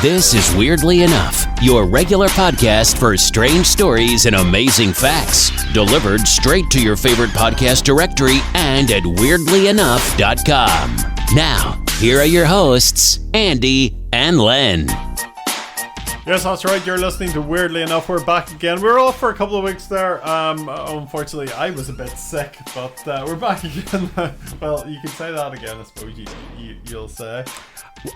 This is Weirdly Enough, your regular podcast for strange stories and amazing facts, delivered straight to your favorite podcast directory and at weirdlyenough.com. Now, here are your hosts, Andy and Len. Yes, that's right. You're listening to Weirdly Enough. We're back again. We were off for a couple of weeks there. Unfortunately, I was a bit sick, but we're back again. Well, you can say that again, I suppose you'll say.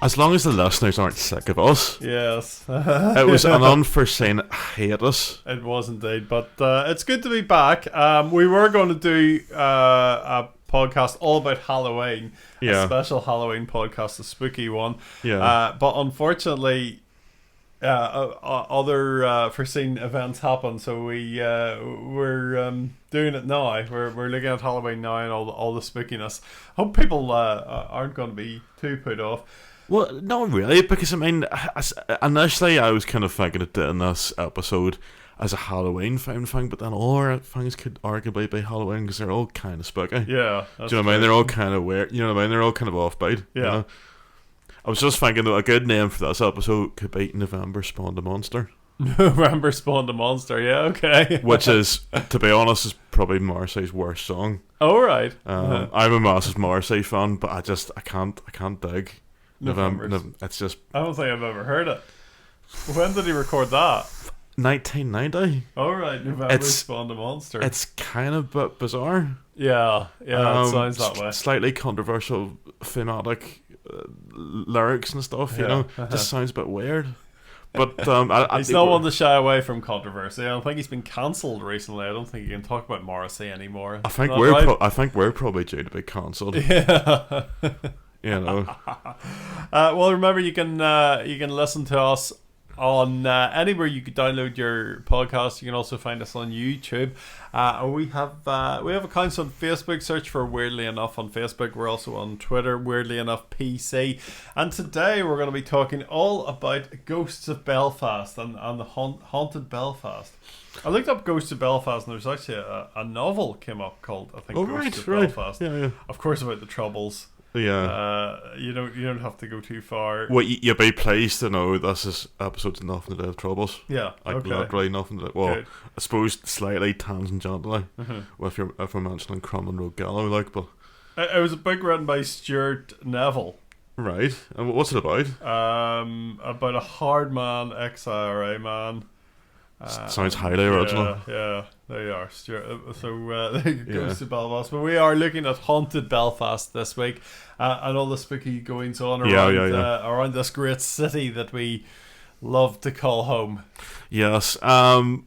As long as the listeners aren't sick of us. Yes. It was an unforeseen hiatus. It was indeed, but it's good to be back. We were going to do a podcast all about Halloween. Yeah. A special Halloween podcast, a spooky one. Yeah. But unfortunately, other foreseen events happen, so we're doing it now. We're looking at Halloween now and all the spookiness. Hope people aren't going to be too put off. Well, not really, because I mean, initially I was kind of thinking of doing this episode as a Halloween thing, but then all our things could arguably be Halloween because they're all kind of spooky. Yeah. Do you know what I mean? They're all kind of weird. You know what I mean? They're all kind of offbeat. Yeah. You know? I was just thinking that a good name for this episode could be November Spawned a Monster. November Spawned a Monster, yeah, okay. Which is, to be honest, is probably Morrissey's worst song. Oh, right. I'm a massive Morrissey fan, but I can't dig November. It's just, I don't think I've ever heard it. When did he record that? 1990. Oh, right. November Spawned a Monster. It's kind of a bit bizarre. Yeah, it sounds that way. Slightly controversial thematic lyrics and stuff, you know. Just sounds a bit weird. But he's not one to shy away from controversy. I don't think he's been cancelled recently. I don't think you can talk about Morrissey anymore. I think we're probably due to be cancelled. Yeah. You know. Well, remember you can listen to us on anywhere you could download your podcast. You can also find us on YouTube. We have accounts on Facebook. Search for Weirdly Enough on Facebook. We're also on Twitter, Weirdly Enough PC. And today we're going to be talking all about Ghosts of Belfast and the haunted Belfast. I looked up Ghosts of Belfast and there's actually a novel came up called, I think, Ghosts of Belfast. Yeah. Of course, about the Troubles. Yeah. You don't have to go too far. Well, you'll be pleased to know this is episode's nothing to do with Troubles. Yeah. Like okay. literally nothing to do. Well, Good. I suppose slightly tangentially. If we're mentioning Crumlin Road Gallow, like, but it was a book written by Stuart Neville. Right. And what's it about? About a hard man, ex-IRA man. Sounds highly original. Yeah, there you are, Stuart. So there goes to Belfast. But we are looking at haunted Belfast this week, and all the spooky goings on around this great city that we love to call home. Yes. I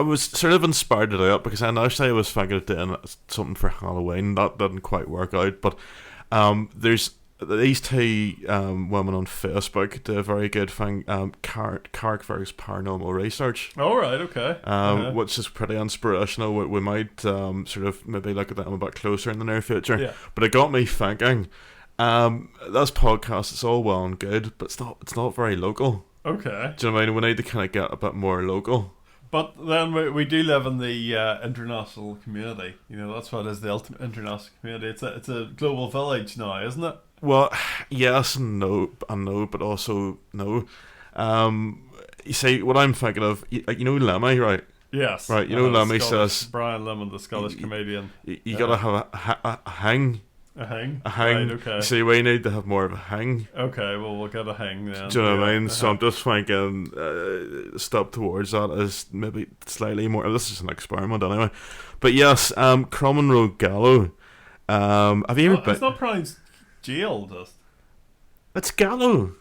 was sort of inspired to do it because initially I was thinking of doing something for Halloween. That didn't quite work out, but there's these two women on Facebook do a very good thing, Carrickfergus Paranormal Research. Oh, right, okay. Which is pretty inspirational. We might sort of maybe look at them a bit closer in the near future. Yeah. But it got me thinking, this podcast is all well and good, but it's not very local. Okay. Do you know what I mean? We need to kind of get a bit more local. But then we do live in the international community. You know, that's what is the ultimate international community. It's a global village now, isn't it? Well, yes and no, but also no. You see, what I'm thinking of, you know Lemmy, right? Yes. Right, you know Lemmy says... Brian Lemon, the Scottish comedian. You gotta have a hang. A hang? A hang. Right, okay. See, we need to have more of a hang. Okay, well, we'll get a hang then. Do you know what I mean? So I'm just thinking, step towards that is maybe slightly more... This is an experiment anyway. But yes, Crumlin Road Gallow. Have you ever been... It's not pronounced jail, just. It's Gallow.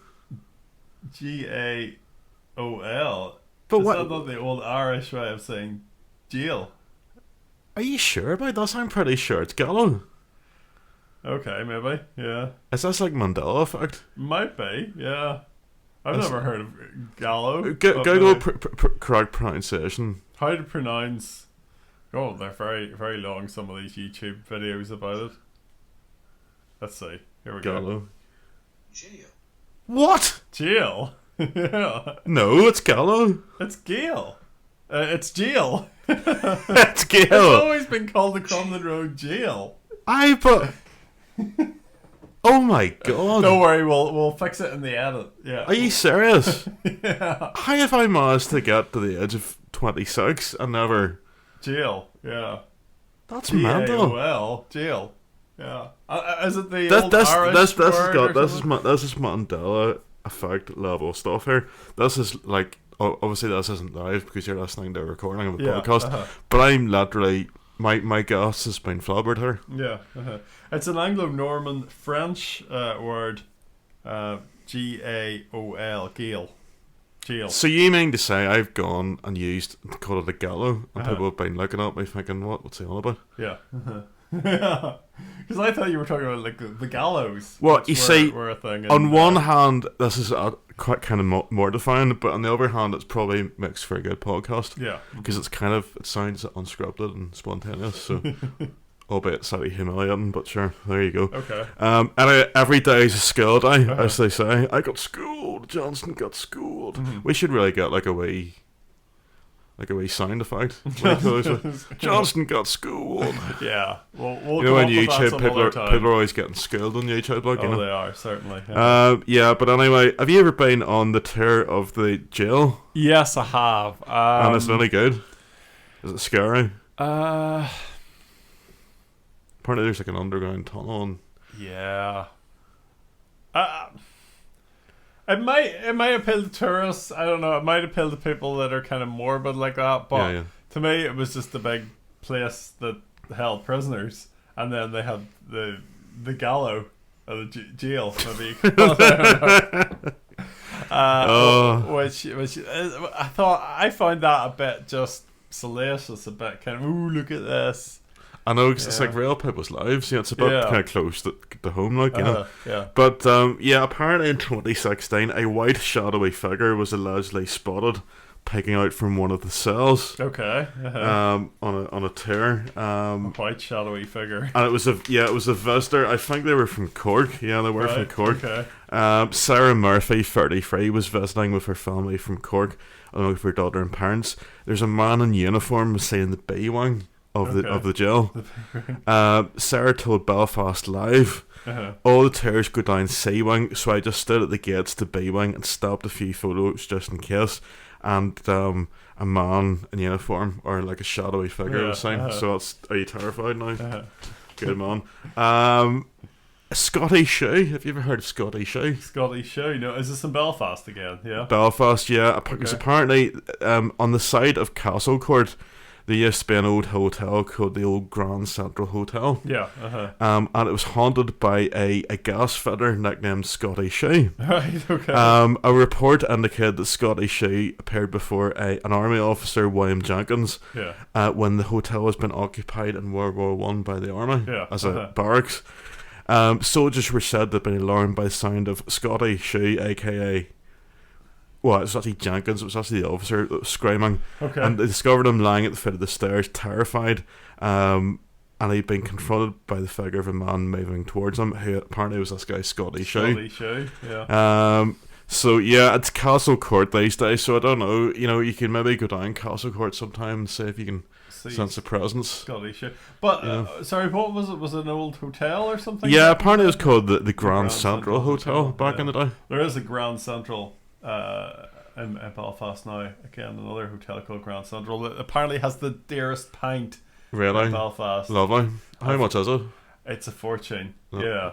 Gaol. But is what? that not the old Irish way of saying jail? Are you sure about this? I'm pretty sure it's Gallow. Okay, maybe. Yeah. Is this like Mandela effect? Might be. Yeah. I've never heard of Gallow. Google correct pronunciation. How to pronounce? Oh, they're very, very long. Some of these YouTube videos about it. Let's see. Here we Gallow. go. Jail. What? Jail. Yeah. No, it's Gallow. It's Gail. It's jail. It's Gail. It's always been called the Crumlin Road Jail. But Oh my god! Don't worry, we'll fix it in the edit. Yeah. Are you serious? Yeah. How have I managed to get to the age of 26 and never? Jail. Yeah. That's mental. Well, jail. Yeah. Is it the This old this Irish this this has word got or this is Mandela effect level stuff here. This is like obviously this isn't live because you're listening to a recording of a podcast. But I'm literally my gas has been flubbered here. Yeah. It's an Anglo-Norman French word. Gaol. Jail. So you mean to say I've gone and used call it a gallow, and people have been looking at me thinking, what's he on about? Yeah. Yeah. Because I thought you were talking about like the gallows. Well, you see, were a thing on one hand, this is quite kind of mortifying, but on the other hand, it's probably makes for a good podcast. Yeah. Because it sounds unscripted and spontaneous, so albeit slightly humiliating, but sure, there you go. Okay. And every day is a school day, as they say. I got schooled. Johnston got schooled. Mm-hmm. We should really get like a wee sound effect. Johnston got schooled. Yeah. We'll you know, on YouTube, people are always getting schooled on YouTube. Like, you know? They are, certainly. Yeah, but anyway, have you ever been on the tour of the jail? Yes, I have. And it's really good. Is it scary? Apparently there's like an underground tunnel. And yeah. It might appeal to tourists. I don't know. It might appeal to people that are kind of morbid like that. But to me, it was just a big place that held prisoners, and then they had the gallows or the jail, maybe you could call it. Which I found that a bit just salacious, a bit kind of look at this. I know, because it's like real people's lives. It's a bit kind of close to home, like, you know. Yeah. But apparently in 2016, a white shadowy figure was allegedly spotted peeking out from one of the cells. Okay. On a tour. A white shadowy figure. And it was a visitor. I think they were from Cork. Yeah, they were from Cork. Okay. Sarah Murphy, 33, was visiting with her family from Cork along with her daughter and parents. There's a man in uniform saying the B wing of the jail. Sarah told Belfast Live, all the tours go down C wing, so I just stood at the gates to B wing and stopped a few photos just in case. And a man in uniform or like a shadowy figure was saying. So are you terrified now? Good man. Scotty Shoe. Have you ever heard of Scotty Shoe? Scotty Shoe. No, is this in Belfast again? Yeah. Belfast, yeah. Because apparently on the side of Castle Court, there used to be an old hotel called the Old Grand Central Hotel. Yeah. And it was haunted by a gas fitter nicknamed Scotty Shoe. Right, okay. A report indicated that Scotty Shoe appeared before an army officer, William Jenkins, when the hotel has been occupied in World War I by the army as a barracks. Soldiers were said to have been alarmed by the sound of Scotty Shoe, aka... Well, it was actually Jenkins. It was actually the officer that was screaming. Okay. And they discovered him lying at the foot of the stairs, terrified. And he'd been confronted by the figure of a man moving towards him, who apparently was this guy, Scotty Shoe. Scotty Shoe, yeah. So, yeah, it's Castle Court these days, so I don't know. You know, you can maybe go down Castle Court sometime and see if you can sense the presence. Scotty Shoe. But, sorry, what was it? Was it an old hotel or something? Yeah, apparently it was called the Grand Central Hotel back in the day. There is a Grand Central in Belfast now. Again, another hotel called Grand Central that apparently has the dearest pint in Belfast. Lovely. How much is it? It's a fortune. Yeah.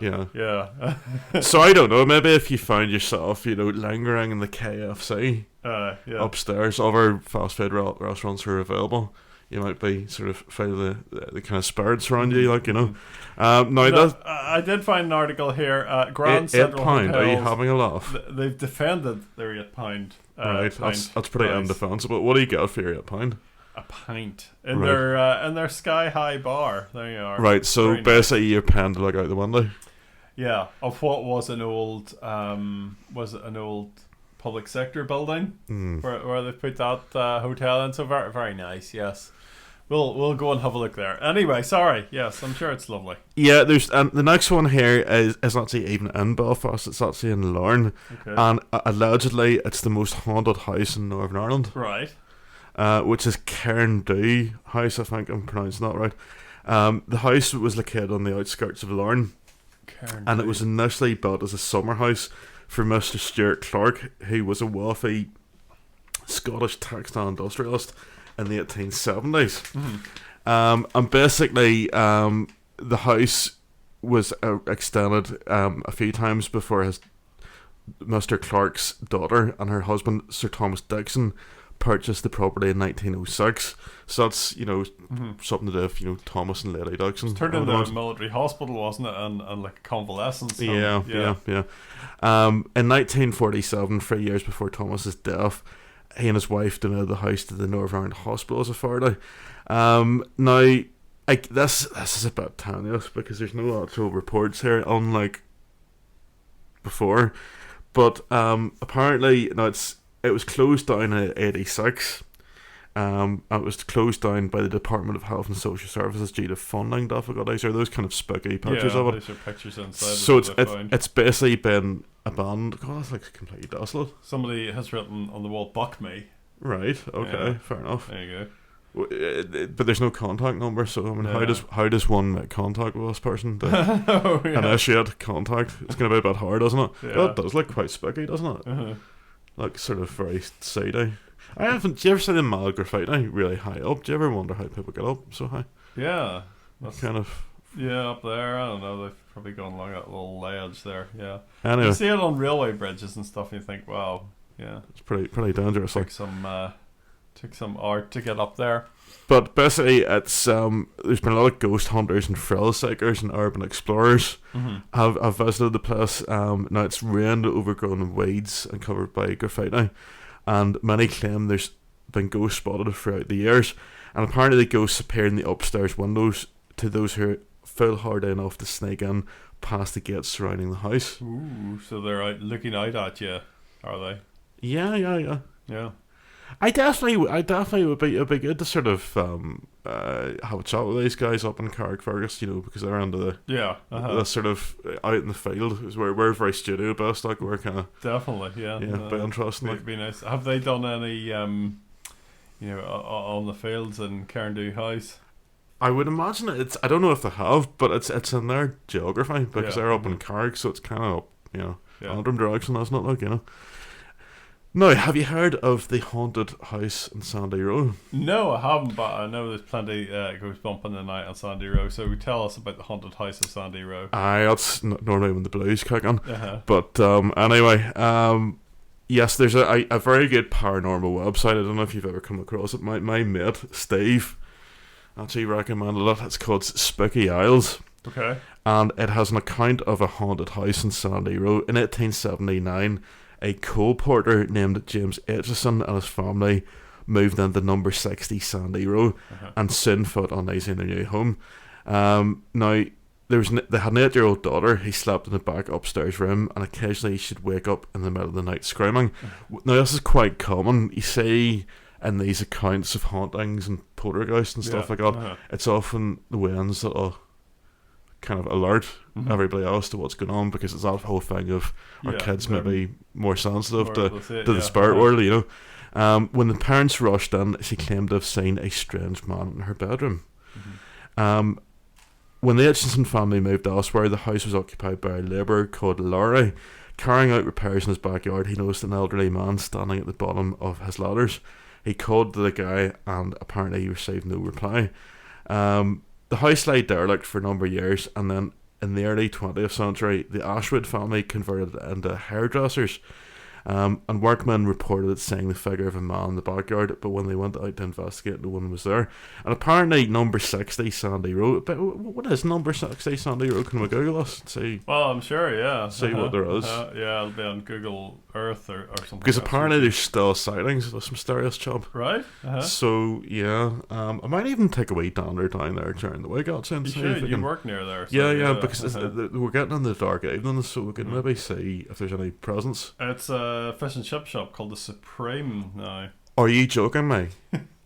So I don't know, maybe if you found yourself, lingering in the KFC upstairs, other fast food restaurants are available, you might be sort of feel the kind of spirits around you, like, I did find an article here. Grand Central £8. Hotels, are you having a laugh? They've defended their £8. Right, that's pretty indefensible. What do you get for your £8? A pint in their sky high bar. There you are. Right, so very basically nice. you're paying to look out the window. Yeah, of what was an old public sector building where they put that hotel in. So very, very nice. Yes. We'll go and have a look there. Anyway, sorry. Yes, I'm sure it's lovely. Yeah, there's the next one here is actually even in Belfast. It's actually in Larne, and allegedly it's the most haunted house in Northern Ireland. Right. Which is Cairndhu House. I think I'm pronouncing that right. The house was located on the outskirts of Larne. and it was initially built as a summer house for Mr. Stuart Clark, who was a wealthy Scottish textile industrialist in the 1870s. And basically, the house was extended a few times before Mr. Clark's daughter and her husband, Sir Thomas Dixon, purchased the property in 1906. So that's, something to do with, Thomas and Lady Dixon. It turned into a military hospital, wasn't it? And like a convalescence. Yeah. In 1947, 3 years before Thomas's death, he and his wife donated the house to the Northern Ireland Hospital as a charity. Now, this is a bit tenuous because there's no actual reports here, unlike before. But apparently, it was closed down in 86. It was closed down by the Department of Health and Social Services due to funding difficulties, or those kind of spooky pictures of it. Those are pictures inside. So it's basically been abandoned. God, that's like completely desolate. Somebody has written on the wall, "Buck me." Right. Okay. Yeah. Fair enough. There you go. But there's no contact number, so I mean, how does one make contact with this person to initiate contact? It's going to be a bit hard, doesn't it? Yeah. Well, it does look quite spooky, doesn't it? Like sort of very seedy. Do you ever see the mad graffiti really high up? Do you ever wonder how people get up so high? Yeah, that's kind of. Yeah, up there. I don't know. They've probably gone along that little ledge there. Yeah. Anyway, you see it on railway bridges and stuff, and you think, wow, yeah, it's pretty dangerous. Took some art to get up there. But basically, it's there's been a lot of ghost hunters and thrill seekers and urban explorers have visited the place. Now it's ruined, overgrown with weeds and covered by graffiti, and many claim there's been ghosts spotted throughout the years. And apparently, the ghosts appear in the upstairs windows to those who are foolhardy enough to sneak in past the gates surrounding the house. Ooh, so they're looking out at you, are they? Yeah. Yeah. I definitely would be. It'd be good to sort of have a chat with these guys up in Carrickfergus, because they're under the sort of out in the field. Is where we're very studio based, like we're kind of definitely, yeah. Be interesting. It'd be nice. Have they done any, on the fields in Cairndhu House? I would imagine it's. I don't know if they have, but it's in their geography because they're up in Carrick, so it's kind of up, Antrim direction, isn't it? Like Now, have you heard of the haunted house in Sandy Row? No, I haven't, but I know there's plenty goes bumping the night on Sandy Row. So tell us about the haunted house of Sandy Row. Aye, that's normally when the blues kick on. But anyway, yes, there's a very good paranormal website. I don't know if you've ever come across it. My mate, Steve, actually recommended it. It's called Spooky Isles. Okay. And it has an account of a haunted house in Sandy Row. In 1879, a coal porter named James Aitchison and his family moved into number 60 Sandy Row and soon felt uneasy in their new home. Now, they had an 8-year-old daughter who slept in the back upstairs room, and occasionally she'd wake up in the middle of the night screaming. Now, this is quite common. You see in these accounts of hauntings and poltergeists and stuff like that, it's often the winds that'll kind of alert everybody else to what's going on, because it's that whole thing of our kids maybe more sensitive to the spirit world, When the parents rushed in, she claimed to have seen a strange man in her bedroom. When the Aitchison family moved elsewhere, the house was occupied by a labourer called Larry. Carrying out repairs in his backyard, he noticed an elderly man standing at the bottom of his ladders. He called to the guy, and apparently he received no reply. The house lay derelict for a number of years, and then in the early 20th century, the Ashwood family converted it into hairdressers. And workmen reported seeing the figure of a man in the backyard, but when they went out to investigate, no one was there. And apparently, number 60 Sandy Row. But what is number 60 Sandy Row? Can we Google this and see? Well, I'm sure, yeah. See what there is. Yeah, it'll be on Google Earth or something. Because apparently there's still sightings of this mysterious chub. Right. So yeah, I might even take a wee dander down there during the week. You should. You work near there. So yeah, because we're getting in the dark evenings, so we can maybe see if there's any presence. It's a fish and chip shop called the Supreme now. Are you joking me?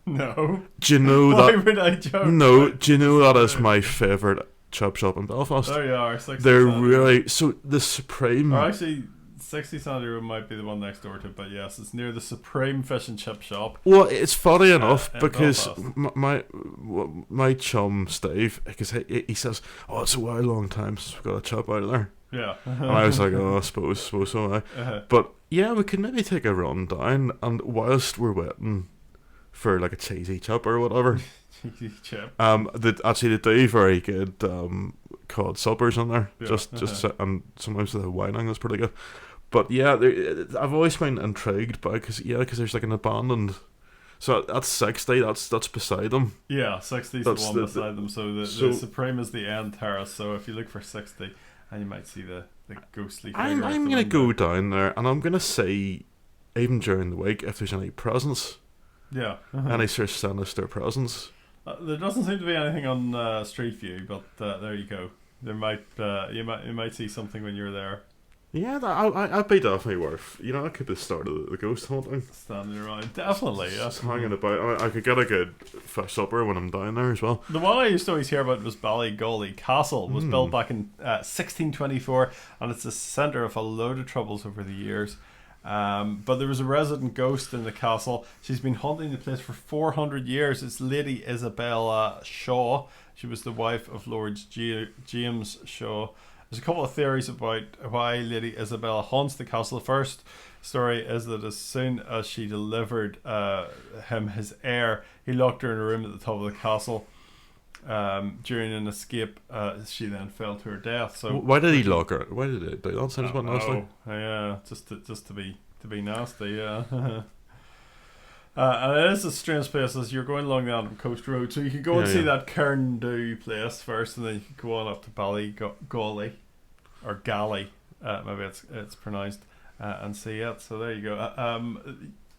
No. Do you know Why that? would I joke? No. Do you know that is my favourite chip shop in Belfast? There you are. They're really so the Supreme. Or actually, 60 Sandy Road might be the one next door to it, but yes, it's near the Supreme Fish and Chip Shop. Well, it's funny enough in because Belfast. my chum Steve, because he says, "Oh, it's a while long time since we got a chop out of there." Yeah. And I was like, "Oh, I suppose so." But yeah, we could maybe take a run down, and whilst we're waiting for like a cheesy chip or whatever, Cheesy chip. they do very good cod suppers in there. Yeah, Just and sometimes the whining is pretty good. But yeah, I've always been intrigued by because there's like an abandoned. So that's 60. That's beside them. Yeah, 60 is the one beside them. So the Supreme is the end terrace. So if you look for 60, and you might see the ghostly figure. I'm gonna go down there, and I'm gonna see, even during the week, if there's any presents. Yeah. Any sort of sinister presents. There doesn't seem to be anything on Street View, but there you go. There might you might see something when you're there. Yeah, I'd be definitely worth. That could be the start of the ghost hunting. Standing around, definitely. Yeah. Just hanging about. I could get a good fish supper when I'm down there as well. The one I used to always hear about was Ballygolly Castle. It was built back in 1624, and it's the centre of a load of troubles over the years. But there was a resident ghost in the castle. She's been haunting the place for 400 years. It's Lady Isabella Shaw. She was the wife of Lord James Shaw. There's a couple of theories about why Lady Isabella haunts the castle. The first story is that as soon as she delivered him his heir, he locked her in a room at the top of the castle. During an escape, she then fell to her death. So why did he lock her? Why did he do that? Sounds about nasty. Yeah, just to be nasty. Yeah. And it is a strange place as you're going along the Antrim Coast Road, so you could go and see that Cairndhu place first, and then you could go on up to Ballygolly or Galley, maybe it's pronounced, and see it. So there you go.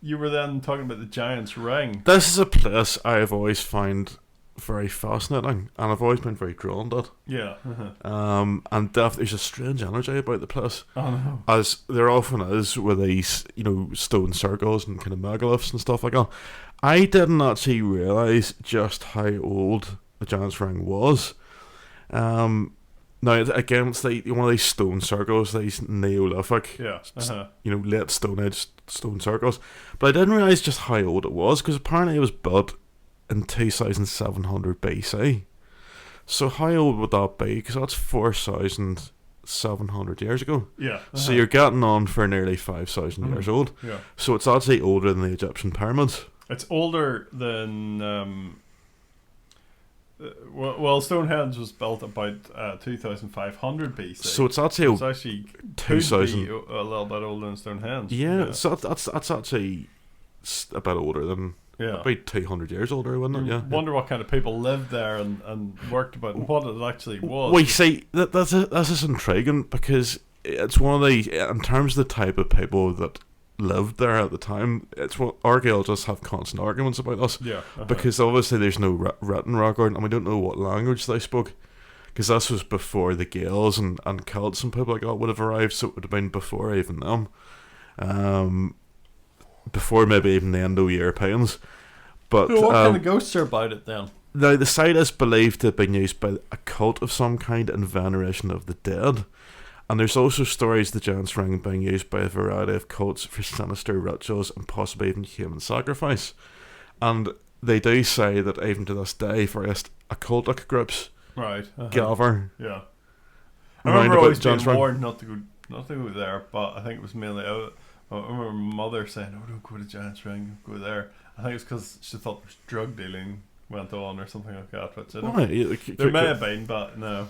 You were then talking about the Giant's Ring. This is a place I have always found very fascinating, and I've always been very drawn to it. Yeah. And there's a strange energy about the place. Oh no. As there often is with these, stone circles and kind of megaliths and stuff like that. I didn't actually realise just how old the Giant's Ring was. Now again, it's like one of these stone circles, these Neolithic, late Stone Age stone circles. But I didn't realise just how old it was, because apparently it was built in 2700 BC. So how old would that be? Because that's 4,700 years ago. Yeah. So you're getting on for nearly 5,000 years old. Yeah. So it's actually older than the Egyptian pyramids. It's older than Stonehenge was built about 2,500 BC. So it's actually 2,000. A little bit older than Stonehenge. Yeah. So that's actually a bit older than. Yeah. About 200 years older, wouldn't it? Yeah. Wonder what kind of people lived there and worked about and what it actually was. Well, you see, this is intriguing because it's one of the, in terms of the type of people that lived there at the time, it's what archaeologists have constant arguments about this. Yeah. Because obviously there's no written record, and we don't know what language they spoke. Because this was before the Gaels and Celts and people like that would have arrived, so it would have been before even them. Before maybe even the Indo-Europeans. But so what kind of ghosts are about it then? Now the site is believed to have been used by a cult of some kind in veneration of the dead. And there's also stories of the Giant's Ring being used by a variety of cults for sinister rituals and possibly even human sacrifice. And they do say that even to this day, various occultic groups gather. Yeah. I remember always being warned not to go there, but I think it was mainly I remember my mother saying, "Oh, don't go to Giant's Ring, go there." I think it's because she thought there's drug dealing went on or something like that. But there may have been, but no.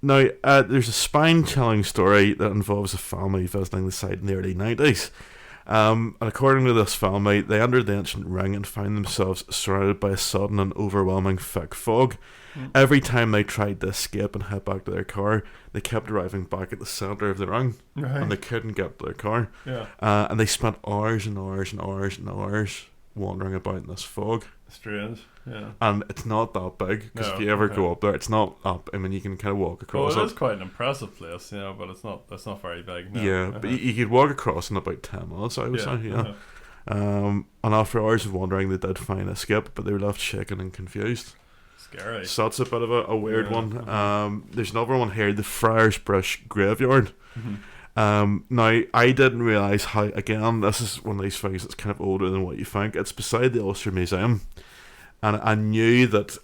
Now, there's a spine-chilling story that involves a family visiting the site in the early 90s. And according to this family, they entered the ancient ring and found themselves surrounded by a sudden and overwhelming thick fog. Every time they tried to escape and head back to their car, they kept arriving back at the centre of the ring, and they couldn't get to their car. Yeah. And they spent hours and hours and hours and hours wandering about in this fog. Strange, yeah. And it's not that big, because if you ever go up there, it's not up. I mean, you can kind of walk across it is quite an impressive place, but it's not very big. No. Yeah, but you could walk across in about 10 minutes, I would say, yeah. And after hours of wandering, they did find a skip, but they were left shaken and confused. Scary. So that's a bit of a weird one. There's another one here, the Friars Bush Graveyard. Now, I didn't realise how, again, this is one of these things that's kind of older than what you think. It's beside the Ulster Museum, and I knew that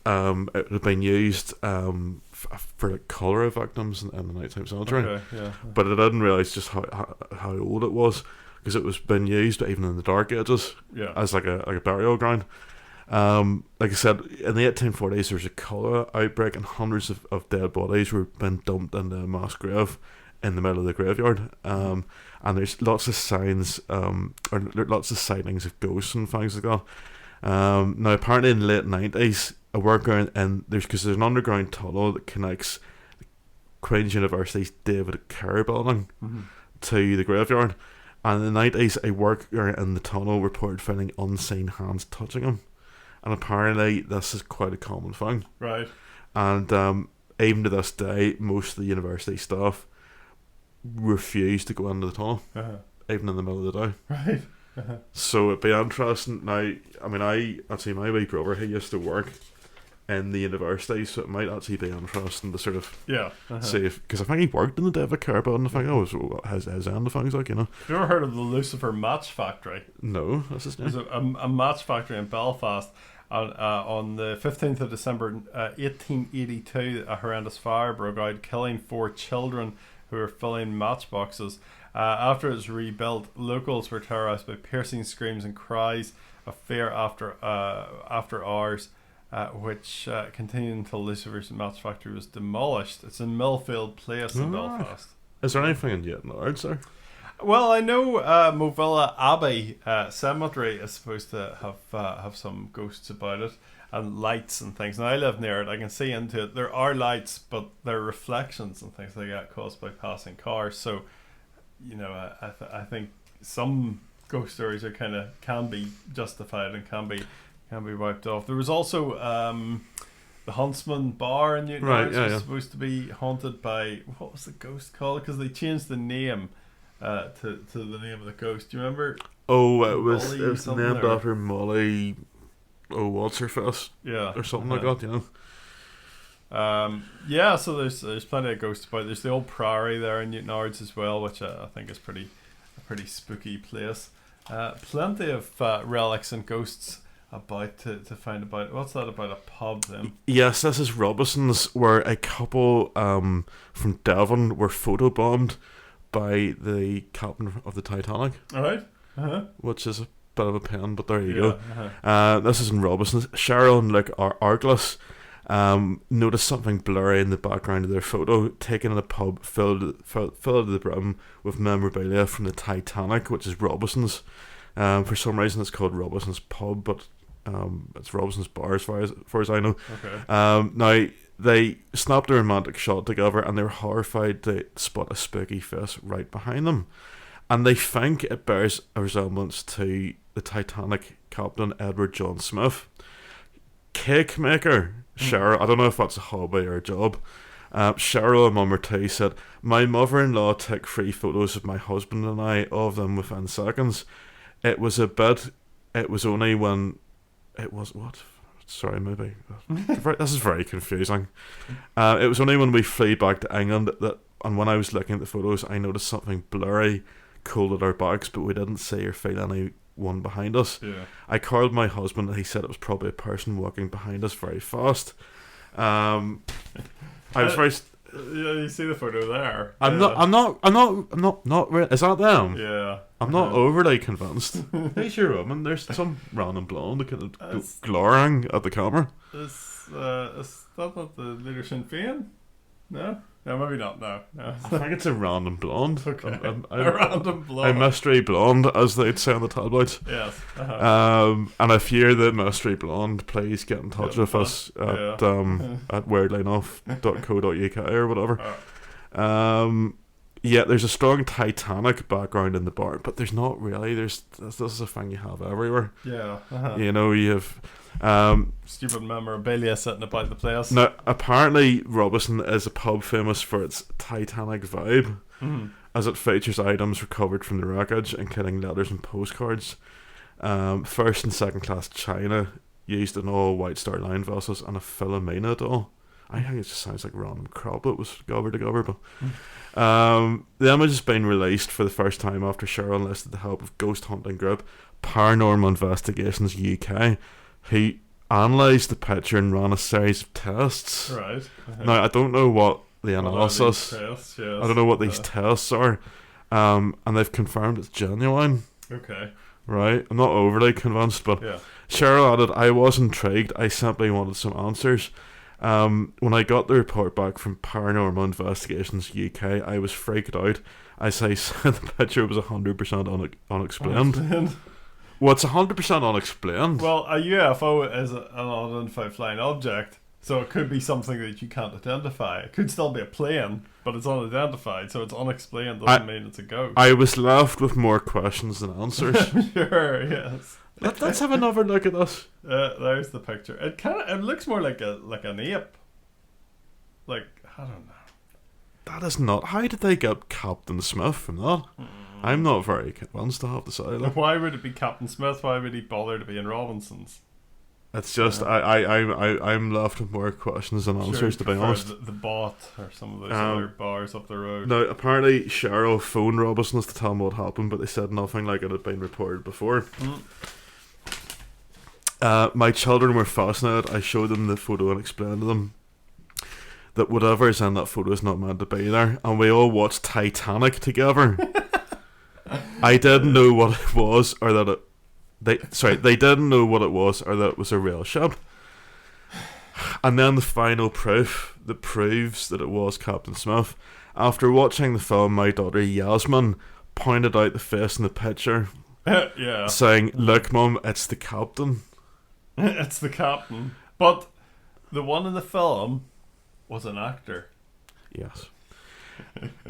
it had been used for like cholera victims in the nighttime cemetery. Okay, yeah. But I didn't realise just how old it was, because it was been used even in the Dark Ages as like a burial ground. Like I said, in the 1840s there was a cholera outbreak, and hundreds of dead bodies were being dumped into a mass grave in the middle of the graveyard. And there's lots of signs, or lots of sightings of ghosts and things like that. Now apparently in the late 90s, a worker because there's an underground tunnel that connects Queen's University's David Kerr building to the graveyard, and in the 90s a worker in the tunnel reported finding unseen hands touching him, and apparently this is quite a common thing. Right. And even to this day, most of the university staff refuse to go into the tunnel, even in the middle of the day. Right. So it'd be interesting. Now, I mean, I'd say my wee brother, he used to work in the university, so it might actually be interesting to sort of see if, because I think he worked in the David Kerr building. I think his end of things, like, you know. Have you ever heard of the Lucifer Match Factory? No, that's his name. There's a match factory in Belfast. On the 15th of December 1882, a horrendous fire broke out, killing 4 children who were filling matchboxes. After it was rebuilt, locals were terrorized by piercing screams and cries of fear after hours, which continued until Lucifer's Match Factory was demolished. It's in Millfield Place in Belfast. Is there anything in Yet Nards there? Well, I know Movilla Abbey Cemetery is supposed to have some ghosts about it, and lights and things. Now, I live near it, I can see into it. There are lights, but there are reflections and things like that caused by passing cars. So, you know, I think some ghost stories are can be justified and can be wiped off. There was also the Huntsman Bar in Newton was supposed to be haunted by, what was the ghost called? Because they changed the name to the name of the ghost. Do you remember? Oh, it was named after Molly. Oh, what's her face? Yeah, or something like that. You know. Yeah. So there's plenty of ghosts about. There's the old Priory there in Newton Ards as well, which I think is a pretty spooky place. Plenty of relics and ghosts about to find about. What's that about a pub then? Yes, this is Robinson's, where a couple from Devon were photobombed by the captain of the Titanic. All right. Which is a bit of a pain, but there you go. This is in Robinson's. Cheryl and Luke Arglas noticed something blurry in the background of their photo, taken in a pub filled to the brim with memorabilia from the Titanic, which is Robinson's. For some reason it's called Robinson's Pub, but it's Robinson's Bar as far as I know. Okay. Now, they snapped a romantic shot together, and they were horrified to spot a spooky face right behind them. And they think it bears a resemblance to the Titanic captain Edward John Smith. Cake maker Cheryl, I don't know if that's a hobby or a job. Cheryl, a mum or two, said, "My mother-in-law took 3 photos of my husband and I, all of them within seconds. It was only when it was what? Sorry, maybe this is very confusing. It was only when we flew back to England and when I was looking at the photos, I noticed something blurry cold at our backs, but we didn't see or feel anyone behind us. I called my husband, and he said it was probably a person walking behind us very fast." I was very. Yeah, you see the photo there. I'm not really. Is that them? Yeah. I'm not overly convinced. Who's your woman? There's some random blonde kind of glaring at the camera. Is that not the leader Sinn Féin? No? No, maybe not. No. I think it's a random blonde. Okay. A random blonde. A mystery blonde, as they'd say on the tabloids. Yes. And if you're the mystery blonde, please get in touch with us at weirdlyenough.co.uk or whatever. There's a strong Titanic background in the bar, but there's not really. This is a thing you have everywhere. Yeah. You know, you have stupid memorabilia sitting about the place. Now, apparently Robinson is a pub famous for its Titanic vibe, as it features items recovered from the wreckage, including letters and postcards, first and second class china used in all White Star Line vessels, and a Philomena doll, I think it just sounds like random crap. It was cover to cover, but the image has been released for the first time after Cheryl enlisted the help of ghost hunting group Paranormal Investigations UK, who analysed the picture and ran a series of tests. Right. Now I don't know what the analysis. Tests? Yes. I don't know what these tests are, and they've confirmed it's genuine. Okay. Right, I'm not overly convinced, but Yeah. Cheryl added, I was intrigued. I simply wanted some answers. When I got the report back from Paranormal Investigations UK, I was freaked out. As I said, the picture was 100% unexplained. What's 100% unexplained? Well, a UFO is an unidentified flying object, so it could be something that you can't identify. It could still be a plane, but it's unidentified, so it's unexplained. Doesn't mean it's a ghost. I was left with more questions than answers. Sure, yes. Let's have another look at this. There's the picture. It looks more like an ape. Like, I don't know. That is not. How did they get Captain Smith from that? I'm not very convinced, I have to say. Like, why would it be Captain Smith? Why would he bother to be in Robinson's? It's just I'm left with more questions than answers, to be honest. The bot or some of those other bars up the road. Now, apparently Cheryl phoned Robinson's to tell him what happened, but they said nothing like it had been reported before. My children were fascinated. I showed them the photo and explained to them that whatever is in that photo is not meant to be there, and we all watched Titanic together. I didn't know what it was, or that it. They didn't know what it was, or that it was a real ship. And then the final proof that proves that it was Captain Smith. After watching the film, my daughter Yasmin pointed out the face in the picture, yeah, saying, "Look, Mum, it's the captain." It's the captain, but the one in the film was an actor. Yes.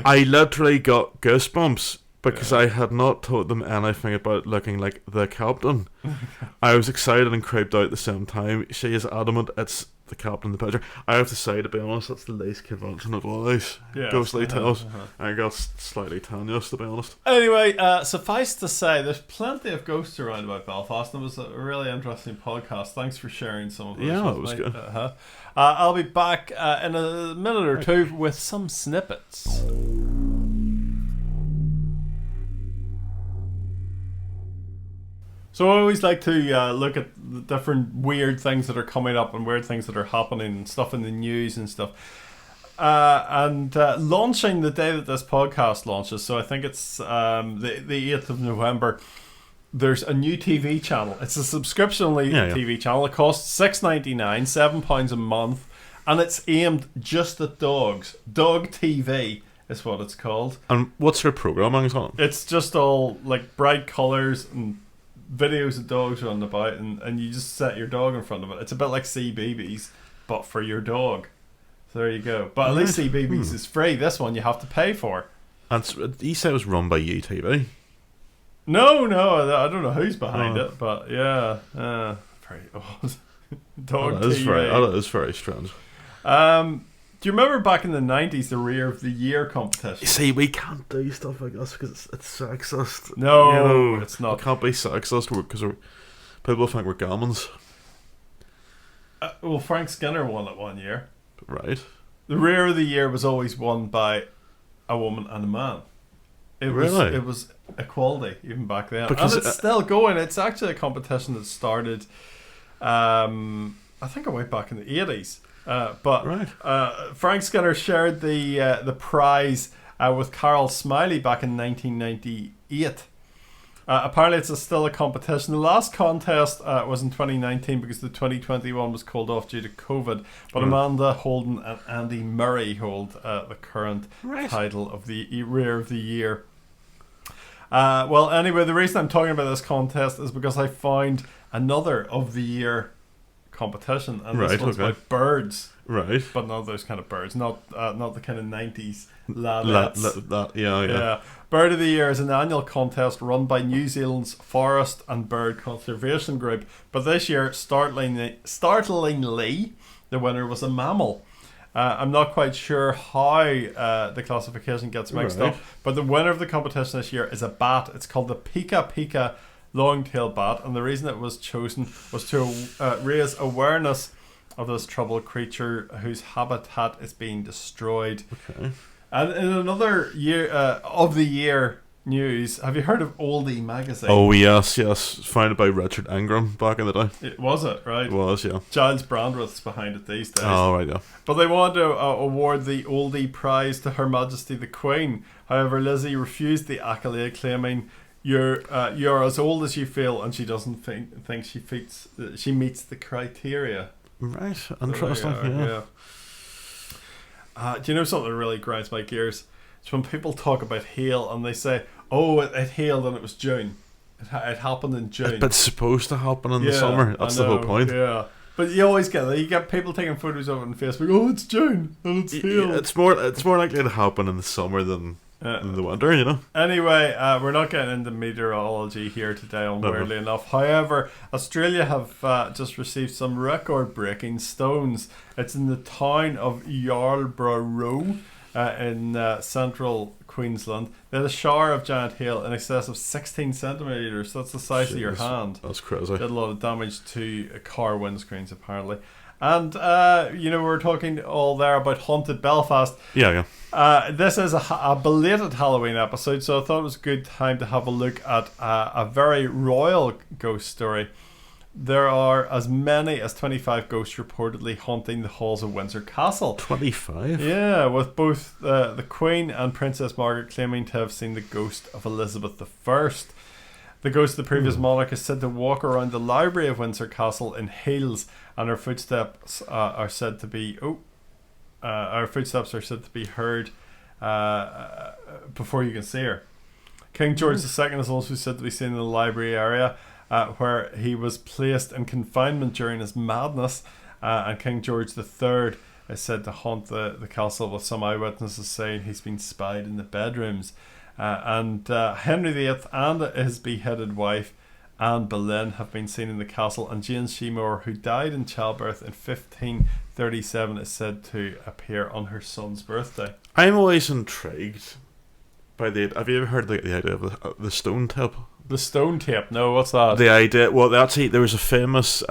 I literally got goosebumps because I had not told them anything about looking like the captain. I was excited and creeped out at the same time. She is adamant it's the captain in the picture. I have to say, to be honest, that's the least convincing of all these ghostly tales. I got slightly tenuous, to be honest. Anyway, suffice to say, there's plenty of ghosts around about Belfast, and it was a really interesting podcast. Thanks for sharing some of those. Yeah, with it was me. good. I'll be back in a minute or two with some snippets. So I always like to look at the different weird things that are coming up and weird things that are happening and stuff in the news and stuff. And launching the day that this podcast launches, so I think it's the 8th of November, there's a new TV channel. It's a subscription-only TV channel. It costs $6.99, £7 a month, and it's aimed just at dogs. Dog TV is what it's called. And what's your programming on it? It's just all like bright colours and videos of dogs running about, and you just set your dog in front of it. It's a bit like CBeebies, but for your dog. So there you go. But at least CBeebies is free. This one you have to pay for. And you said it was run by UTV. No, I don't know who's behind it, but yeah, very odd. Dog TV. That is very strange. Do you remember back in the 90s the Rear of the Year competition? You see, we can't do stuff like this because it's sexist. No, it's not. It can't be sexist because people think we're gammons. Well, Frank Skinner won it one year. Right. The Rear of the Year was always won by a woman and a man. It was equality even back then, because and it's still going. It's actually a competition that started, I think, way back in the 80s. Frank Skinner shared the prize with Carol Smiley back in 1998. Apparently it's still a competition. The last contest was in 2019 because the 2021 was called off due to COVID, but Amanda Holden and Andy Murray hold the current title of the Rear of the Year. Well, anyway, the reason I'm talking about this contest is because I found another of the year competition, and this one's about birds, but not those kind of birds, not the kind of 90s lads. Bird of the Year is an annual contest run by New Zealand's Forest and Bird Conservation Group, but this year, startlingly, the winner was a mammal. I'm not quite sure how the classification gets mixed up, but the winner of the competition this year is a bat. It's called the Pika Pika long-tailed bat, and the reason it was chosen was to raise awareness of this troubled creature whose habitat is being destroyed. Okay. And in another year of the year news, have you heard of Oldie magazine? Oh yes, founded by Richard Ingram back in the day. It was it, right? It was, yeah. Giles Brandreth's behind it these days. Oh right, yeah. But they wanted to award the Oldie Prize to Her Majesty the Queen. However, Lizzie refused the accolade, claiming you're as old as you feel, and she doesn't think she meets the criteria. Right, interesting. Yeah. Do you know something that really grinds my gears? It's when people talk about hail and they say, "Oh, it hailed and it was June. It happened in June." But it's supposed to happen in the summer. That's the whole point. Yeah. But you always get that. You get people taking photos of it on Facebook. Oh, it's June and it's hail. Yeah, it's more likely to happen in the summer than in the winter, you know. Anyway, we're not getting into meteorology here today, weirdly enough. However, Australia have just received some record-breaking stones. It's in the town of Yarborough in central Queensland. They had a shower of giant hail in excess of 16 centimetres. That's the size of your hand. That's crazy. Did a lot of damage to car windscreens, apparently. And, we're talking all there about haunted Belfast. Yeah. This is a belated Halloween episode, so I thought it was a good time to have a look at a very royal ghost story. There are as many as 25 ghosts reportedly haunting the halls of Windsor Castle. 25? Yeah, with both the Queen and Princess Margaret claiming to have seen the ghost of Elizabeth I. The ghost of the previous monarch is said to walk around the library of Windsor Castle in heels, and her footsteps are said to be heard before you can see her. King George II is also said to be seen in the library area, where he was placed in confinement during his madness, and King George III is said to haunt the castle, with some eyewitnesses saying he's been spied in the bedrooms. And Henry VIII and his beheaded wife Anne Boleyn have been seen in the castle, and Jane Seymour, who died in childbirth in 1537, is said to appear on her son's birthday. I'm always intrigued by have you ever heard the idea of the stone tip? The stone tape? No, what's that? The idea, well, actually, there was a famous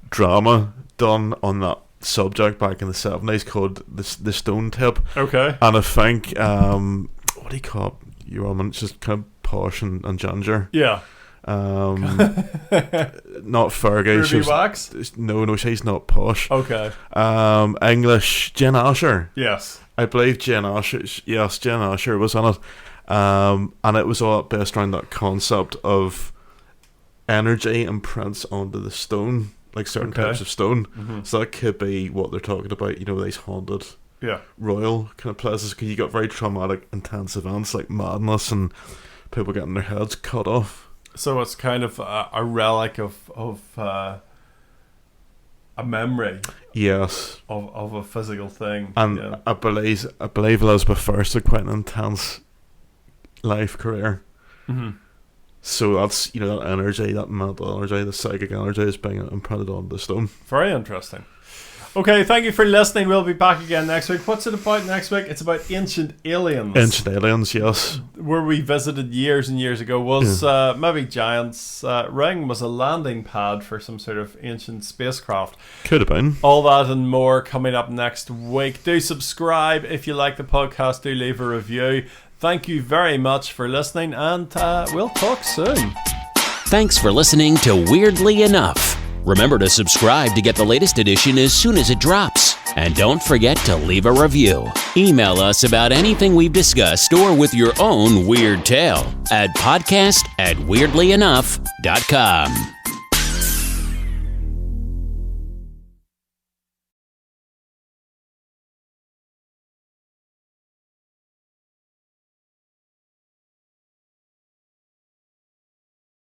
drama done on that subject back in the 70s called the Stone Tip. Okay. And I think, what do you call it? Your woman, it's just kind of posh and ginger. Yeah. Not Fergie. Ruby Wax? No, she's not posh. Okay. English, Jen Asher. Yes. I believe Jen Asher was on it. And it was all based around that concept of energy imprints onto the stone, like certain types of stone. Mm-hmm. So that could be what they're talking about, these haunted royal kind of places, because you got very traumatic, intense events like madness and people getting their heads cut off. So it's kind of a relic of a memory. Yes. Of a physical thing. And I believe Elizabeth I had quite an intense life career. Mm-hmm. So that's, that energy, that mental energy, the psychic energy is being imprinted on the stone. Very interesting. Okay, thank you for listening. We'll be back again next week. What's it about next week? It's about ancient aliens. Ancient aliens, yes. Where we visited years and years ago was maybe Giant's Ring was a landing pad for some sort of ancient spacecraft. Could have been. All that and more coming up next week. Do subscribe if you like the podcast. Do leave a review. Thank you very much for listening, and we'll talk soon. Thanks for listening to Weirdly Enough. Remember to subscribe to get the latest edition as soon as it drops. And don't forget to leave a review. Email us about anything we've discussed or with your own weird tale at podcast@weirdlyenough.com.